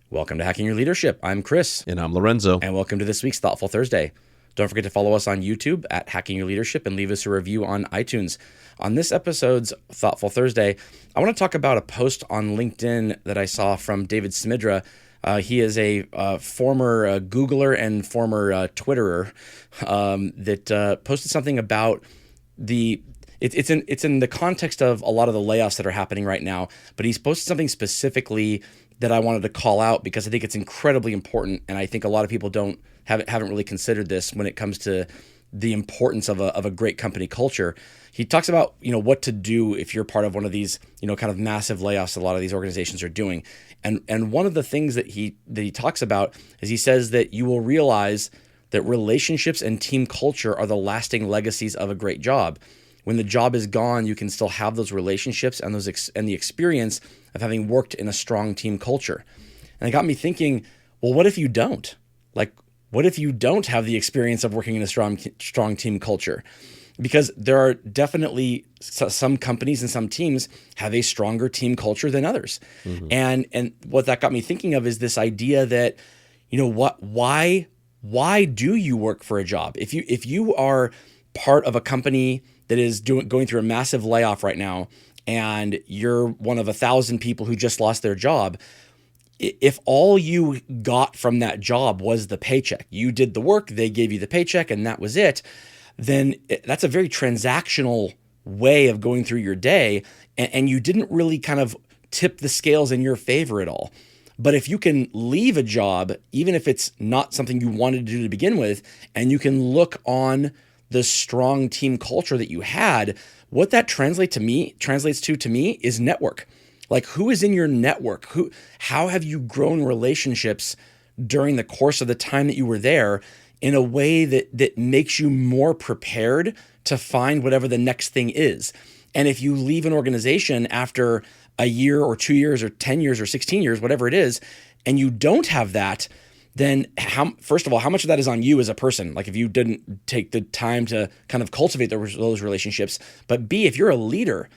Welcome to Hacking Your Leadership. I'm Chris. And I'm Lorenzo. And welcome to this week's Thoughtful Thursday. Don't forget to follow us on YouTube at Hacking Your Leadership and leave us a review on iTunes. On this episode's Thoughtful Thursday, I want to talk about a post on LinkedIn that I saw from David Smidra. He is a former Googler and former Twitterer that posted something about it's in the context of a lot of the layoffs that are happening right now, but he's posted something specifically that I wanted to call out because I think it's incredibly important, and I think a lot of people haven't really considered this when it comes to the importance of a great company culture. He talks about what to do if you're part of one of these kind of massive layoffs that a lot of these organizations are doing, and one of the things that he talks about is he says that you will realize that relationships and team culture are the lasting legacies of a great job. When the job is gone, you can still have those relationships and the experience of having worked in a strong team culture. And it got me thinking, well, what if you don't? Like, what if you don't have the experience of working in a strong team culture? Because there are definitely some companies and some teams have a stronger team culture than others. Mm-hmm. And what that got me thinking of is this idea that, why do you work for a job? If you are part of a company that is going through a massive layoff right now, and you're one of 1,000 people who just lost their job, if all you got from that job was the paycheck, you did the work, they gave you the paycheck, and that was it, then that's a very transactional way of going through your day, and you didn't really kind of tip the scales in your favor at all. But if you can leave a job, even if it's not something you wanted to do to begin with, and you can look on the strong team culture that you had, what that translates to me is network. Like, who is in your network? How have you grown relationships during the course of the time that you were there in a way that makes you more prepared to find whatever the next thing is? And if you leave an organization after a year or 2 years or 10 years or 16 years, whatever it is, and you don't have that, then first of all, how much of that is on you as a person? Like, if you didn't take the time to kind of cultivate those relationships. But B, if you're a leader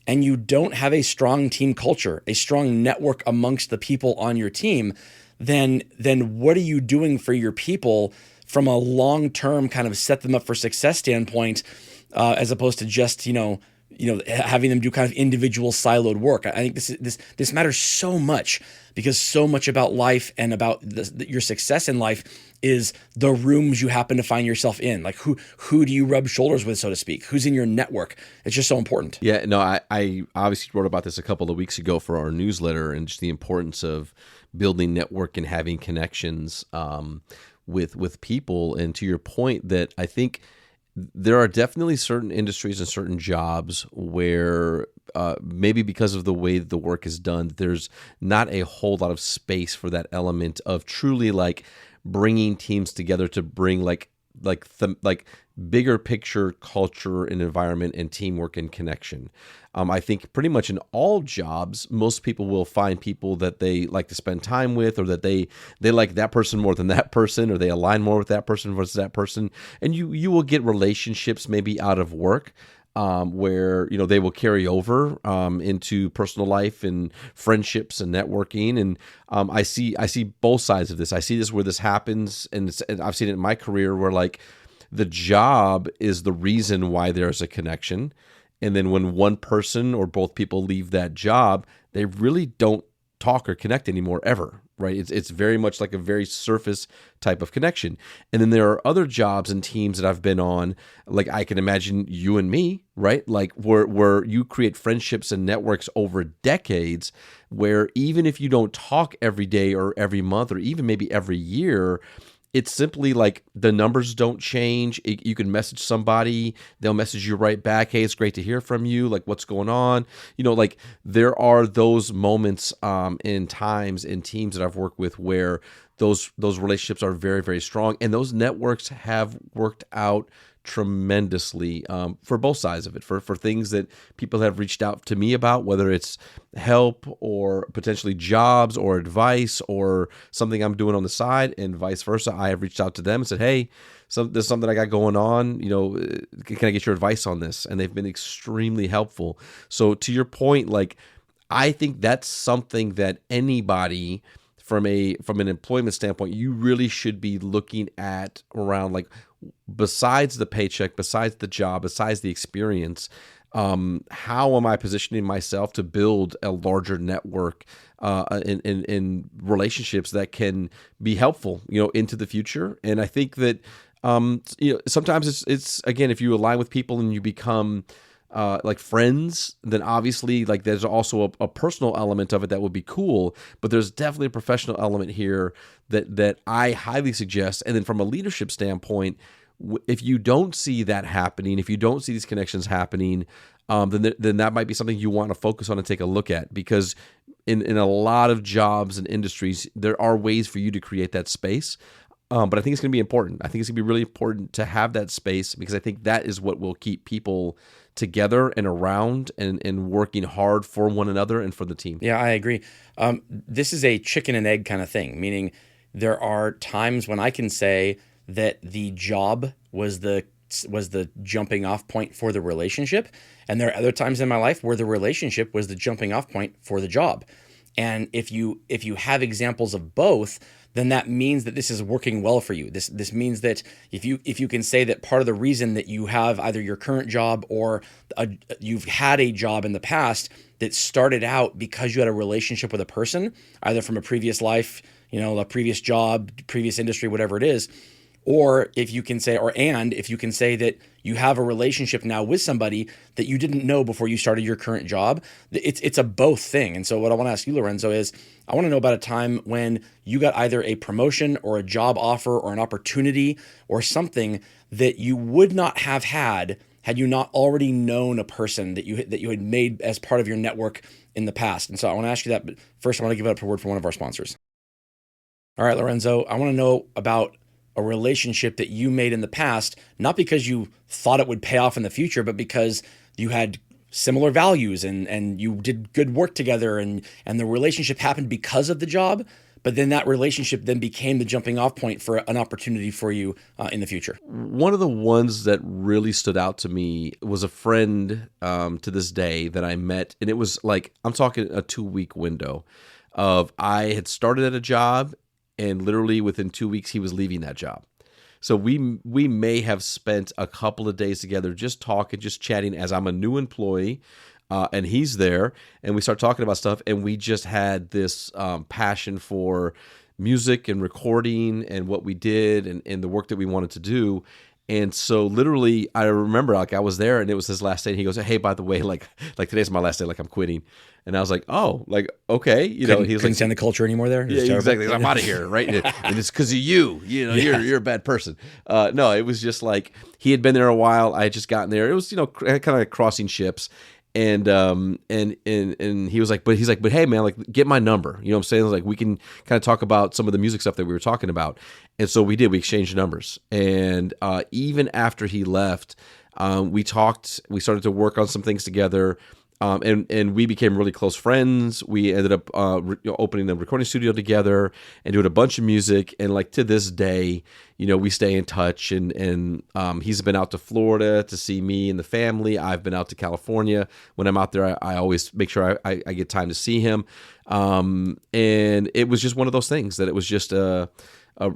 and you don't have a strong team culture, a strong network amongst the people on your team, then what are you doing for your people from a long-term kind of set them up for success standpoint, as opposed to just, having them do kind of individual siloed work? I think this matters so much, because so much about life and about your success in life is the rooms you happen to find yourself in. Like, who do you rub shoulders with, so to speak? Who's in your network? It's just so important. Yeah, no, I obviously wrote about this a couple of weeks ago for our newsletter, and just the importance of building network and having connections with people. And to your point, that I think there are definitely certain industries and certain jobs where maybe because of the way the work is done, there's not a whole lot of space for that element of truly like bringing teams together to bring like bigger picture culture and environment and teamwork and connection. I think pretty much in all jobs, most people will find people that they like to spend time with, or that they like that person more than that person, or they align more with that person versus that person. And you will get relationships maybe out of work where they will carry over into personal life and friendships and networking. And I see both sides of this. I see this where this happens, and I've seen it in my career where like the job is the reason why there's a connection. And then when one person or both people leave that job, they really don't talk or connect anymore ever, right? It's very much like a very surface type of connection. And then there are other jobs and teams that I've been on, like I can imagine you and me, right? Like where you create friendships and networks over decades, where even if you don't talk every day or every month or even maybe every year, it's simply like the numbers don't change. You can message somebody, they'll message you right back. Hey, it's great to hear from you. Like, what's going on? Like there are those moments in times in teams that I've worked with where those relationships are very, very strong, and those networks have worked out tremendously for both sides of it, for things that people have reached out to me about, whether it's help or potentially jobs or advice or something I'm doing on the side, and vice versa. I have reached out to them and said, hey, there's something I got going on, can I get your advice on this? And they've been extremely helpful. So to your point, like, I think that's something that anybody from an employment standpoint, you really should be looking at around like, besides the paycheck, besides the job, besides the experience, how am I positioning myself to build a larger network in relationships that can be helpful, into the future? And I think that sometimes it's again, if you align with people and you become like friends, then obviously like there's also a personal element of it that would be cool, but there's definitely a professional element here that I highly suggest. And then from a leadership standpoint, if you don't see that happening, if you don't see these connections happening, then that might be something you want to focus on and take a look at, because in a lot of jobs and industries, there are ways for you to create that space. But I think it's going to be important. I think it's going to be really important to have that space, because I think that is what will keep people together and around and working hard for one another and for the team. Yeah, I agree. This is a chicken and egg kind of thing, meaning there are times when I can say that the job was the jumping off point for the relationship, and there are other times in my life where the relationship was the jumping off point for the job. And if you have examples of both, then that means that this is working well for you. This means that if you can say that part of the reason that you have either your current job or you've had a job in the past that started out because you had a relationship with a person, either from a previous life, a previous job, previous industry, whatever it is, or if you can say, if you can say that you have a relationship now with somebody that you didn't know before you started your current job, it's a both thing. And so what I want to ask you, Lorenzo, is I want to know about a time when you got either a promotion or a job offer or an opportunity or something that you would not have had you not already known a person that you had made as part of your network in the past. And so I want to ask you that, but first I want to give it up a word for one of our sponsors. All right, Lorenzo, I want to know about a relationship that you made in the past, not because you thought it would pay off in the future, but because you had similar values and you did good work together and the relationship happened because of the job, but then that relationship then became the jumping off point for an opportunity for you in the future. One of the ones that really stood out to me was a friend to this day that I met, and it was like, I'm talking a 2-week window of I had started at a job, and literally within 2 weeks, he was leaving that job. So we may have spent a couple of days together just talking, just chatting as I'm a new employee, and he's there, and we start talking about stuff, and we just had this passion for music and recording and what we did and the work that we wanted to do. And so literally, I remember like I was there and it was his last day. And he goes, "Hey, by the way, like today's my last day. Like I'm quitting." And I was like, "Oh, like okay, he was couldn't like, stand the culture anymore there." Yeah, exactly. I'm out of here, right? And it's because of you. You're a bad person. No, it was just like he had been there a while. I had just gotten there. It was kind of like crossing ships. And he was like, but hey man, like get my number. You know what I'm saying? Like we can kind of talk about some of the music stuff that we were talking about. And so we did. We exchanged numbers. And even after he left, we talked. We started to work on some things together. And we became really close friends. We ended up opening a recording studio together and doing a bunch of music. And like to this day, we stay in touch. And he's been out to Florida to see me and the family. I've been out to California. When I'm out there, I always make sure I get time to see him. And it was just one of those things that it was just a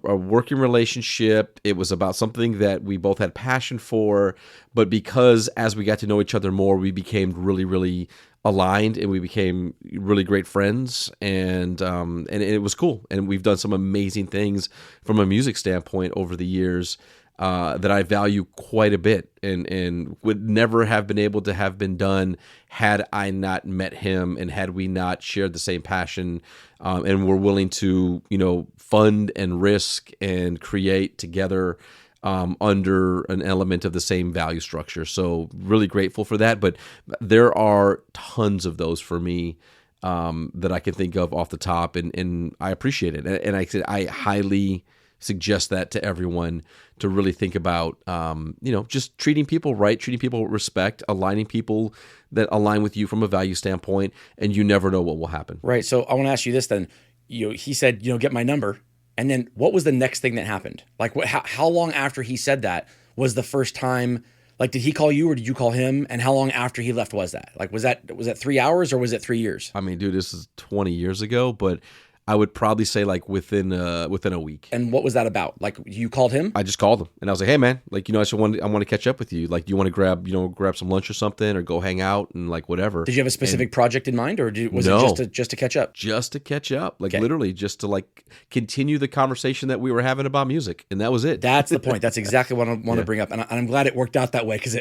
working relationship. It was about something that we both had passion for, but because as we got to know each other more, we became really, really aligned and we became really great friends. And it was cool. And we've done some amazing things from a music standpoint over the years that I value quite a bit and would never have been able to have been done had I not met him and had we not shared the same passion and were willing to, fund and risk and create together under an element of the same value structure. So really grateful for that. But there are tons of those for me that I can think of off the top, and I appreciate it. And I highly suggest that to everyone to really think about, just treating people right, treating people with respect, aligning people that align with you from a value standpoint, and you never know what will happen. Right. So I want to ask you this then. He said, get my number. And then what was the next thing that happened? Like how long after he said that was the first time, like, did he call you or did you call him? And how long after he left was that? Like, was that 3 hours or was it 3 years? I mean, dude, this is 20 years ago, but I would probably say like within a week. And what was that about? Like, you called him? I just called him and I was like, hey man, like, I want to catch up with you. Like, do you want to grab some lunch or something, or go hang out and like whatever. Did you have a specific project in mind, or was No. it just to catch up? Just to catch up, like literally just to like continue the conversation that we were having about music, and that was it. That's the point. That's exactly what I want to bring up, and I'm glad it worked out that way, because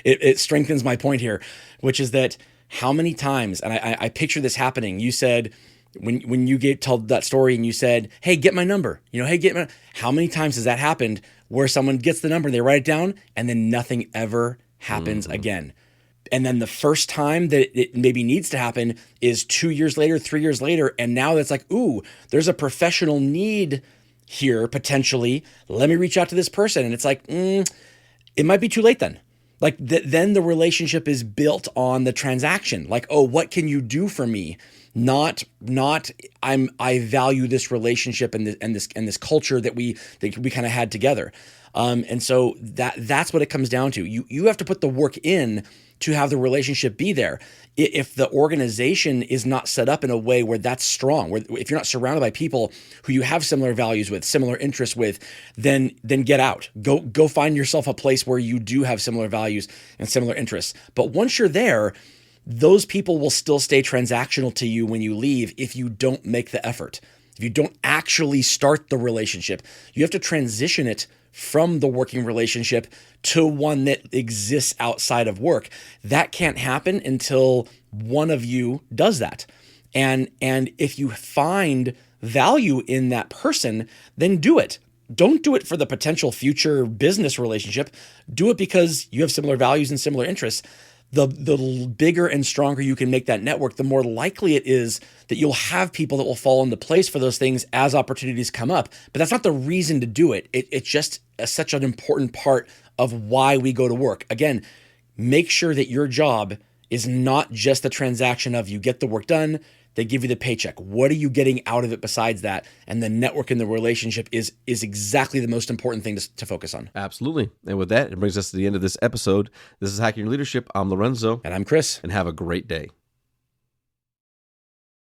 it strengthens my point here, which is that how many times, and I picture this happening. You said when you told that story, and you said, "Hey, get my number." How many times has that happened where someone gets the number and they write it down, and then nothing ever happens again? And then the first time that it maybe needs to happen is 2 years later, 3 years later. And now that's like, ooh, there's a professional need here potentially. Let me reach out to this person. And it's like, it might be too late then. Like then the relationship is built on the transaction. Like, oh, what can you do for me? Not I value this relationship and this culture that we kind of had together. And so that's what it comes down to. You have to put the work in to have the relationship be there. If the organization is not set up in a way where that's strong, where if you're not surrounded by people who you have similar values with, similar interests with, then get out. Go find yourself a place where you do have similar values and similar interests. But once you're there, those people will still stay transactional to you when you leave if you don't make the effort. If you don't actually start the relationship, you have to transition it from the working relationship to one that exists outside of work. That can't happen until one of you does that. And if you find value in that person, then do it. Don't do it for the potential future business relationship. Do it because you have similar values and similar interests. The bigger and stronger you can make that network, the more likely it is that you'll have people that will fall into place for those things as opportunities come up. But that's not the reason to do it. It's just such an important part of why we go to work. Again, make sure that your job is not just the transaction of you get the work done, they give you the paycheck. What are you getting out of it besides that? And the network and the relationship is exactly the most important thing to focus on. Absolutely. And with that, it brings us to the end of this episode. This is Hacking Your Leadership. I'm Lorenzo. And I'm Chris. And have a great day.